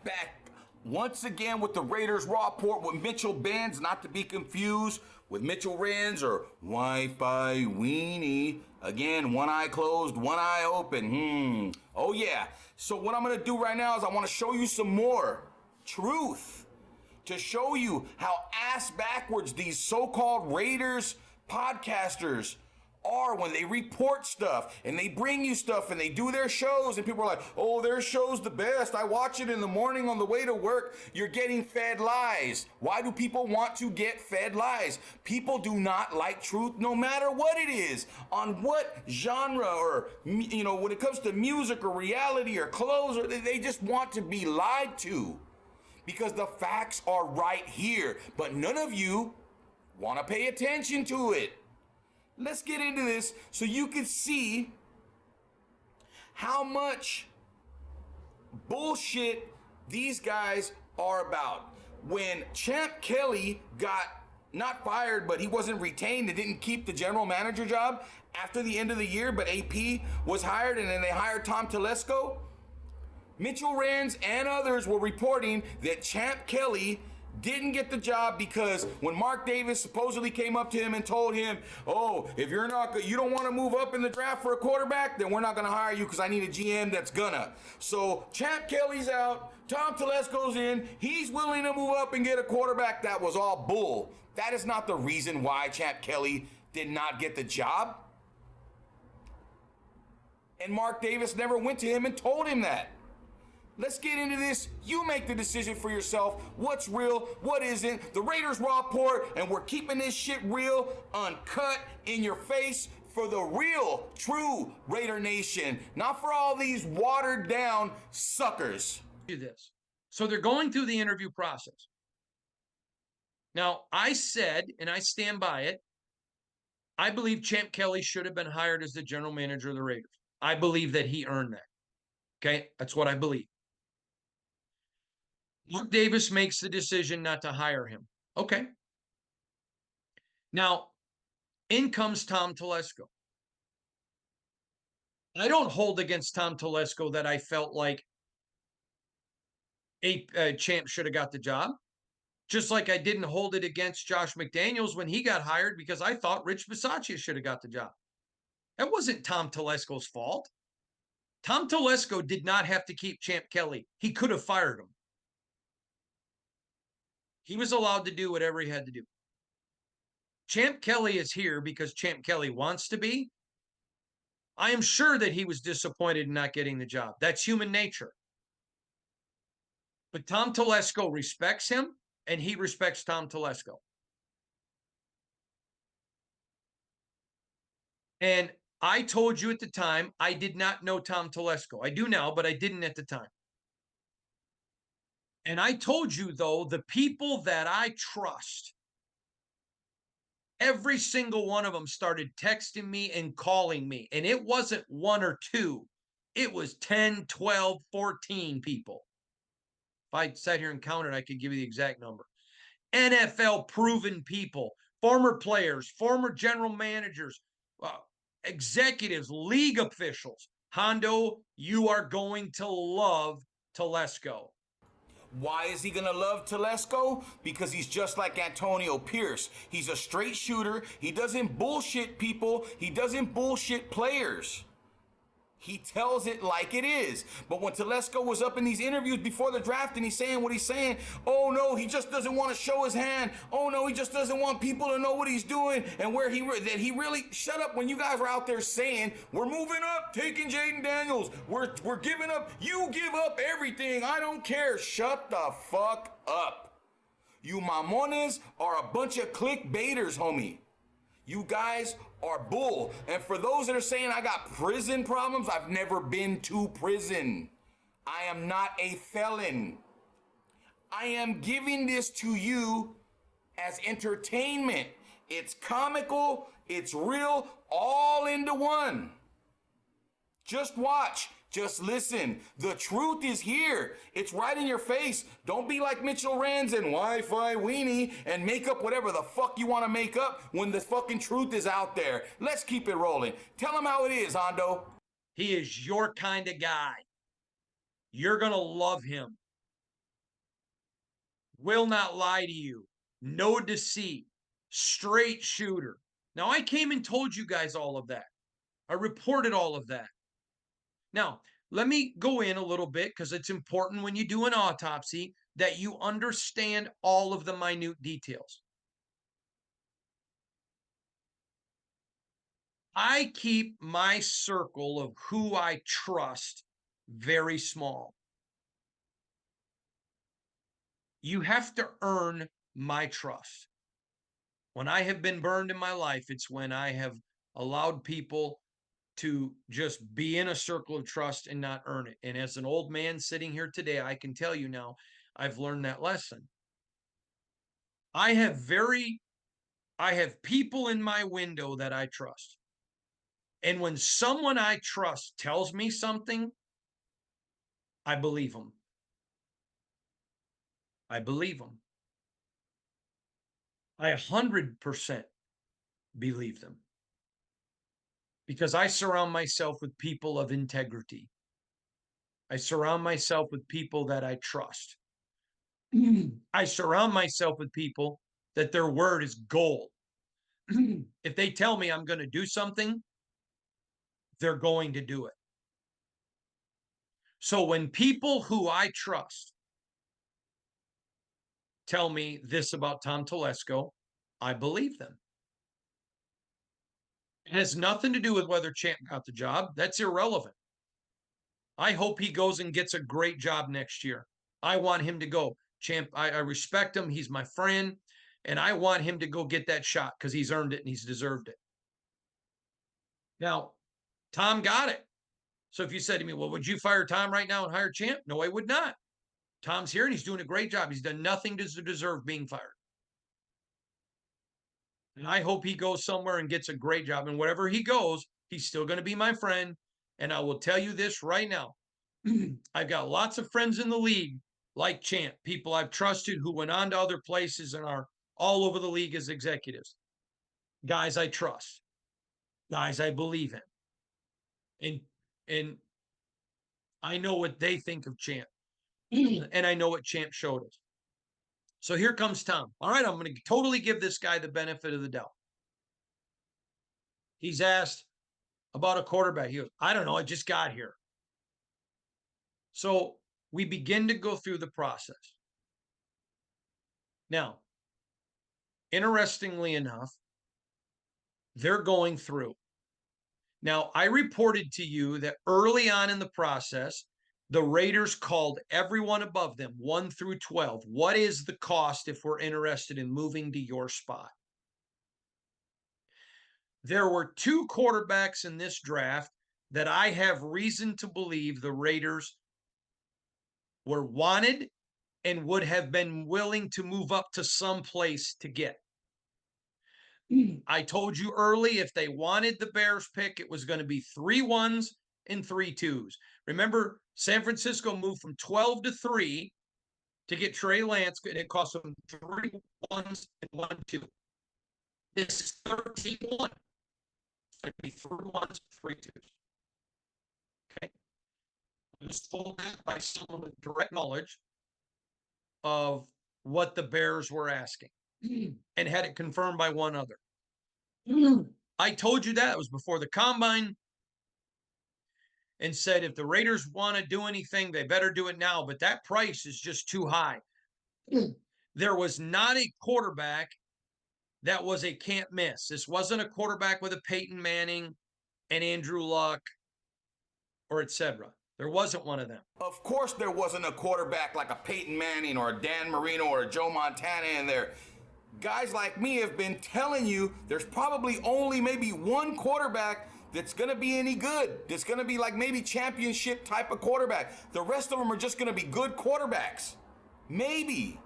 Back once again with the Raiders Raw Report with Mitchell Benz, not to be confused with Mitchell Renz or Wi-Fi Weenie. Again, one eye closed, one eye open. Oh yeah. So what I'm gonna do right now is I want to show you some more truth to show you how ass backwards these so-called Raiders podcasters are when they report stuff and they bring you stuff and they do their shows and people are like, oh, their show's the best. I watch it in the morning on the way to work. You're getting fed lies. Why do people want to get fed lies? People do not like truth no matter what it is, on what genre or, you know, when it comes to music or reality or clothes, or they just want to be lied to because the facts are right here, but none of you want to pay attention to it. Let's get into this so you can see how much bullshit these guys are about. When Champ Kelly got not fired, but he wasn't retained and didn't keep the general manager job after the end of the year, but AP was hired and then they hired Tom Telesco, Mitchell Renz and others were reporting that Champ Kelly didn't get the job because when Mark Davis supposedly came up to him and told him, oh, if you don't want to move up in the draft for a quarterback, then we're not going to hire you because I need a GM that's gonna. So Champ Kelly's out, Tom Telesco's in, he's willing to move up and get a quarterback. That was all bull. That is not the reason why Champ Kelly did not get the job. And Mark Davis never went to him and told him that. Let's get into this. You make the decision for yourself. What's real, what isn't. The Raiders Raw Report, and we're keeping this shit real, uncut, in your face for the real, true Raider Nation. Not for all these watered down suckers. Do this. So they're going through the interview process. Now, I said, and I stand by it, I believe Champ Kelly should have been hired as the general manager of the Raiders. I believe that he earned that. Okay? That's what I believe. Mark Davis makes the decision not to hire him. Okay. Now, in comes Tom Telesco. I don't hold against Tom Telesco that I felt like a Champ should have got the job. Just like I didn't hold it against Josh McDaniels when he got hired because I thought Rich Bisaccia should have got the job. That wasn't Tom Telesco's fault. Tom Telesco did not have to keep Champ Kelly. He could have fired him. He was allowed to do whatever he had to do. Champ Kelly is here because Champ Kelly wants to be. I am sure that he was disappointed in not getting the job. That's human nature. But Tom Telesco respects him, and he respects Tom Telesco. And I told you at the time, I did not know Tom Telesco. I do now, but I didn't at the time. And I told you, though, the people that I trust, every single one of them started texting me and calling me. And it wasn't one or two. It was 10, 12, 14 people. If I sat here and counted, I could give you the exact number. NFL proven people, former players, former general managers, executives, league officials. Hondo, you are going to love Telesco. Why is he going to love Telesco? Because he's just like Antonio Pierce. He's a straight shooter. He doesn't bullshit people. He doesn't bullshit players. He tells it like it is. But when Telesco was up in these interviews before the draft and he's saying what he's saying, oh no, he just doesn't want to show his hand. Oh no, he just doesn't want people to know what he's doing and where he really, shut up when you guys were out there saying, we're moving up, taking Jaden Daniels, we're giving up, you give up everything, I don't care. Shut the fuck up. You mamones are a bunch of clickbaiters, homie. You guys are bull. And for those that are saying I got prison problems, I've never been to prison. I am not a felon. I am giving this to you as entertainment. It's comical, it's real, all into one. Just watch. Just listen. The truth is here. It's right in your face. Don't be like Mitchell Renz and Wi-Fi Weenie and make up whatever the fuck you want to make up when the fucking truth is out there. Let's keep it rolling. Tell him how it is, Hondo. He is your kind of guy. You're going to love him. will not lie to you, no deceit, straight shooter. Now, I came and told you guys all of that. I reported all of that. Now, let me go in a little bit because it's important when you do an autopsy that you understand all of the minute details. I keep my circle of who I trust very small. You have to earn my trust. When I have been burned in my life, it's when I have allowed people to just be in a circle of trust and not earn it. And as an old man sitting here today, I can tell you now, I've learned that lesson. I have people in my window that I trust. And when someone I trust tells me something, I believe them. I believe them. I 100% believe them. Because I surround myself with people of integrity. I surround myself with people that I trust. I surround myself with people that their word is gold. If they tell me I'm going to do something, they're going to do it. So when people who I trust tell me this about Tom Telesco, I believe them. It has nothing to do with whether Champ got the job. That's irrelevant. I hope he goes and gets a great job next year. I want him to go. Champ, I respect him. He's my friend. And I want him to go get that shot because he's earned it and he's deserved it. Now, Tom got it. So if you said to me, well, would you fire Tom right now and hire Champ? No, I would not. Tom's here and he's doing a great job. He's done nothing to deserve being fired. And I hope he goes somewhere and gets a great job. And wherever he goes, he's still going to be my friend. And I will tell you this right now. I've got lots of friends in the league like Champ, people I've trusted who went on to other places and are all over the league as executives. Guys I trust. Guys I believe in. And I know what they think of Champ. And I know what Champ showed us. So here comes Tom. All right, I'm going to totally give this guy the benefit of the doubt. He's asked about a quarterback. He goes, I don't know. I just got here. So we begin to go through the process. Now, interestingly enough, they're going through. Now, I reported to you that early on in the process, the Raiders called everyone above them, 1 through 12. What is the cost if we're interested in moving to your spot? There were 2 quarterbacks in this draft that I have reason to believe the Raiders were wanted and would have been willing to move up to some place to get. I told you early, if they wanted the Bears pick, it was going to be 3 1s and 3 2s. Remember, San Francisco moved from 12 to 3 to get Trey Lance, and it cost them 3 1s and 1 2. This is 13-1. It's going to be 3 1s, 3 2s. Okay. I was told that by someone with direct knowledge of what the Bears were asking and had it confirmed by one other. I told you that. It was before the combine and said if the Raiders want to do anything, they better do it now. But that price is just too high. There was not a quarterback that was a can't miss. This wasn't a quarterback with a Peyton Manning and Andrew Luck or etc. There wasn't one of them. Of course there wasn't a quarterback like a Peyton Manning or a Dan Marino or a Joe Montana in there. Guys like me have been telling you there's probably only maybe one quarterback that's going to be any good. That's going to be like maybe championship type of quarterback. The rest of them are just going to be good quarterbacks. Maybe.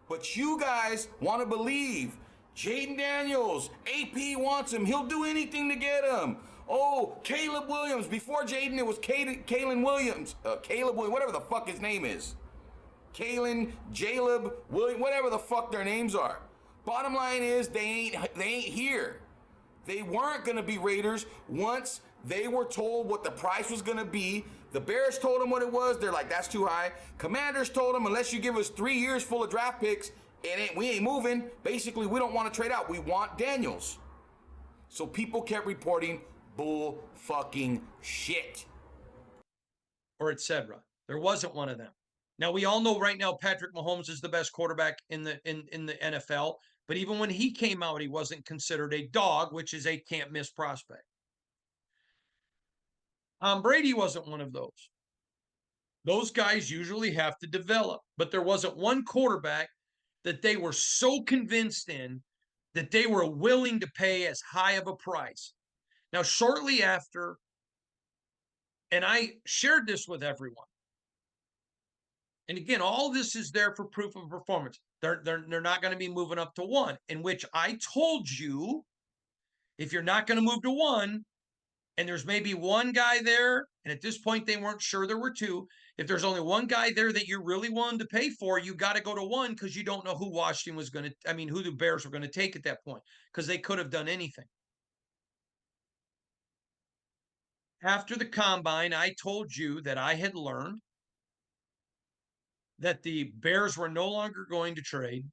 But you guys want to believe Jaden Daniels, AP wants him. He'll do anything to get him. Oh, Caleb Williams. Before Jaden, it was Kalen Williams. Caleb Williams, whatever the fuck his name is. Kalen, Jaleb, William, whatever the fuck their names are. Bottom line is they ain't here. They weren't going to be Raiders once they were told what the price was going to be. The Bears told them what it was. They're like, that's too high. Commanders told them, unless you give us 3 years full of draft picks, we ain't moving. Basically, we don't want to trade out. We want Daniels. So people kept reporting bull fucking shit. Or etc. There wasn't one of them. Now, we all know right now Patrick Mahomes is the best quarterback in the NFL. But even when he came out, he wasn't considered a dog, which is a can't-miss prospect. Tom Brady wasn't one of those. Those guys usually have to develop. But there wasn't one quarterback that they were so convinced in that they were willing to pay as high of a price. Now, shortly after, and I shared this with everyone, and again, all this is there for proof of performance. They're not going to be moving up to 1, in which I told you, if you're not going to move to 1, and there's maybe one guy there, and at this point they weren't sure there were 2. If there's only one guy there that you're really willing to pay for, you got to go to 1, because you don't know who Washington was going to, who the Bears were going to take at that point, because they could have done anything. After the combine, I told you that I had learned that the Bears were no longer going to trade.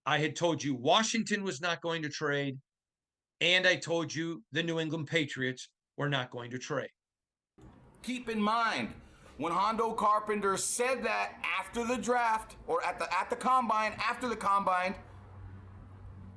I had told you Washington was not going to trade. And I told you the New England Patriots were not going to trade. Keep in mind, when Hondo Carpenter said that after the draft, or at the combine, after the combine,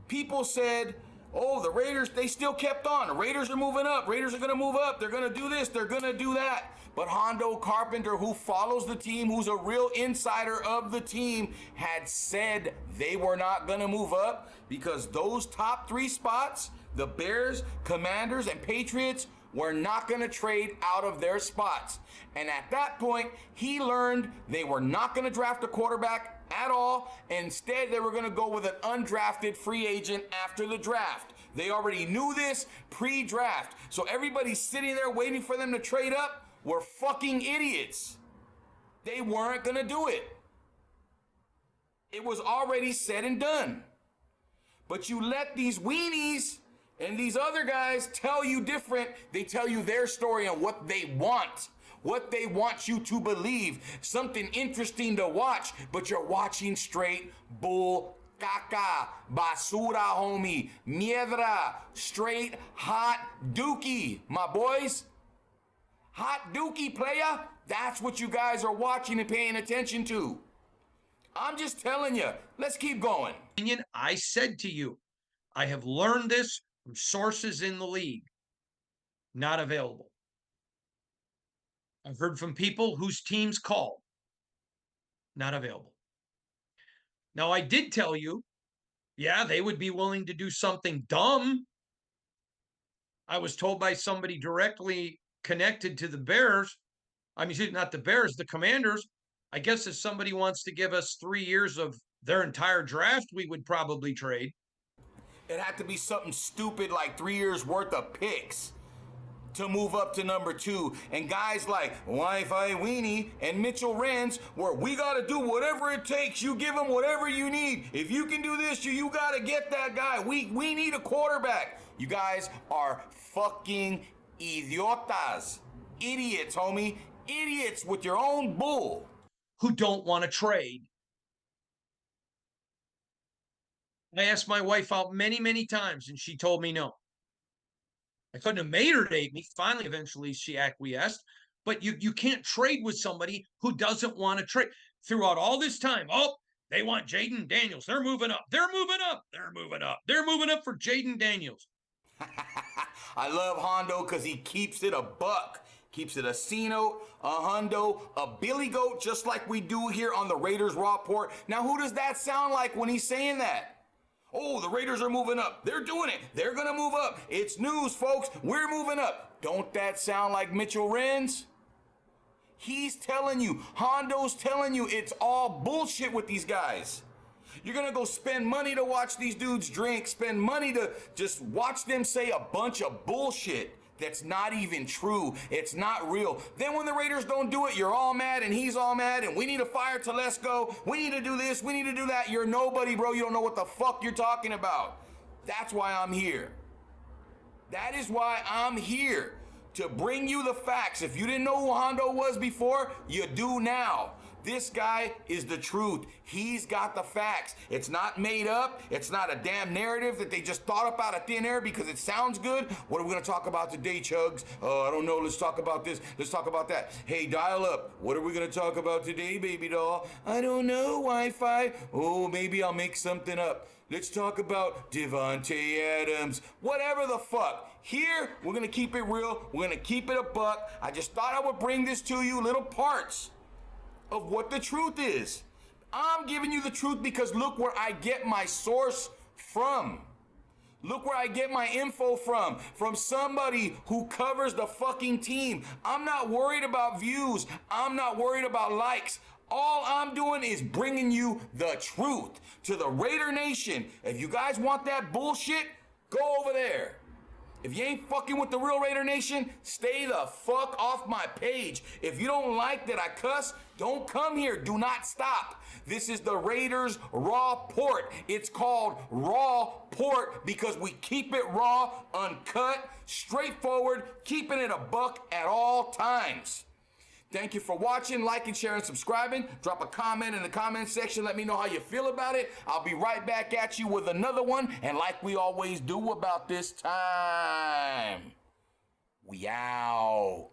people said, oh, the Raiders, they still kept on. The Raiders are moving up. Raiders are going to move up. They're going to do this. They're going to do that. But Hondo Carpenter, who follows the team, who's a real insider of the team, had said they were not going to move up because those top 3 spots, the Bears, Commanders, and Patriots, were not going to trade out of their spots. And at that point, he learned they were not going to draft a quarterback at all. Instead, they were going to go with an undrafted free agent after the draft. They already knew this pre-draft. So everybody sitting there waiting for them to trade up were fucking idiots. They weren't going to do it. It was already said and done. But you let these weenies and these other guys tell you different. They tell you their story and what they want you to believe. Something interesting to watch, but you're watching straight bull caca, basura, homie, miedra, straight hot dookie, my boys. Hot dookie, playa. That's what you guys are watching and paying attention to. I'm just telling you, let's keep going. I said to you, I have learned this from sources in the league. Not available. I've heard from people whose teams called. Not available. Now, I did tell you, yeah, they would be willing to do something dumb. I was told by somebody directly connected to the Bears. Not the Bears, the Commanders. I guess if somebody wants to give us 3 years of their entire draft, we would probably trade. It had to be something stupid like 3 years worth of picks to move up to number 2. And guys like Wi-Fi Weenie and Mitchell Renz, where we got to do whatever it takes. You give them whatever you need. If you can do this, you got to get that guy. We need a quarterback. You guys are fucking idiotas. Idiots, homie. Idiots with your own bull. Who don't want to trade. I asked my wife out many, many times, and she told me no. I couldn't have made her date me. Finally, eventually, she acquiesced. But you can't trade with somebody who doesn't want to trade. Throughout all this time, they want Jaden Daniels. They're moving up. They're moving up. They're moving up. They're moving up for Jaden Daniels. I love Hondo because he keeps it a buck. Keeps it a C-note, a hundo, a billy goat, just like we do here on the Raiders Raw Report. Now, who does that sound like when he's saying that? Oh, the Raiders are moving up. They're doing it. They're going to move up. It's news, folks. We're moving up. Don't that sound like Mitchell Renz? He's telling you, Hondo's telling you it's all bullshit with these guys. You're going to go spend money to watch these dudes drink, spend money to just watch them say a bunch of bullshit that's not even true. It's not real. Then when the Raiders don't do it, you're all mad and he's all mad and we need to fire Telesco. We need to do this. We need to do that. You're nobody, bro. You don't know what the fuck you're talking about. That's why I'm here. That is why I'm here, to bring you the facts. If you didn't know who Hondo was before, you do now. This guy is the truth. He's got the facts. It's not made up. It's not a damn narrative that they just thought up out of thin air because it sounds good. What are we going to talk about today, Chugs? I don't know. Let's talk about this. Let's talk about that. Hey, dial up. What are we going to talk about today, baby doll? I don't know, Wi-Fi. Oh, maybe I'll make something up. Let's talk about Devontae Adams. Whatever the fuck. Here, we're going to keep it real. We're going to keep it a buck. I just thought I would bring this to you, little parts of what the truth is. I'm giving you the truth because look where I get my source from. Look where I get my info from somebody who covers the fucking team. I'm not worried about views. I'm not worried about likes. All I'm doing is bringing you the truth to the Raider Nation. If you guys want that bullshit, go over there. If you ain't fucking with the real Raider Nation, stay the fuck off my page. If you don't like that I cuss, don't come here. Do not stop. This is the Raiders Raw Port. It's called Raw Port because we keep it raw, uncut, straightforward, keeping it a buck at all times. Thank you for watching, liking, sharing, subscribing. Drop a comment in the comment section. Let me know how you feel about it. I'll be right back at you with another one. And like we always do about this time, we out.